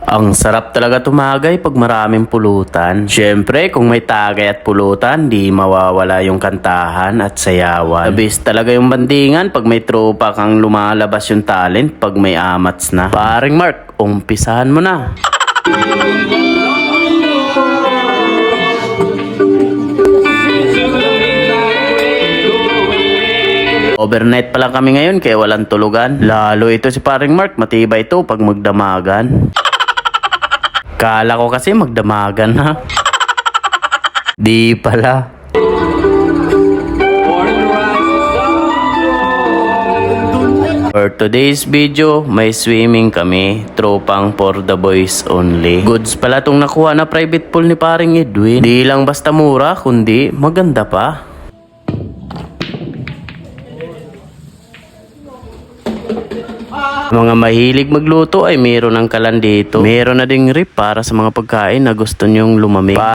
Ang sarap talaga tumagay pag maraming pulutan. Siyempre, kung may tagay at pulutan, di mawawala yung kantahan at sayawan. Abis talaga yung bandingan pag may tropa kang lumalabas yung talent pag may amats na. Paring Mark, umpisahan mo na. Overnight pa lang kami ngayon kaya walang tulugan. Lalo ito si paring Mark, matibay ito pag magdamagan. Kala ko kasi magdamagan ha. Di pala. For today's video, may swimming kami. Tropang for the boys only. Goods pala tong nakuha na private pool ni paring Edwin. Di lang basta mura, kundi maganda pa. Mga mahilig magluto ay meron ng kalan dito. Meron na ding rip para sa mga pagkain na gusto nyong lumamig.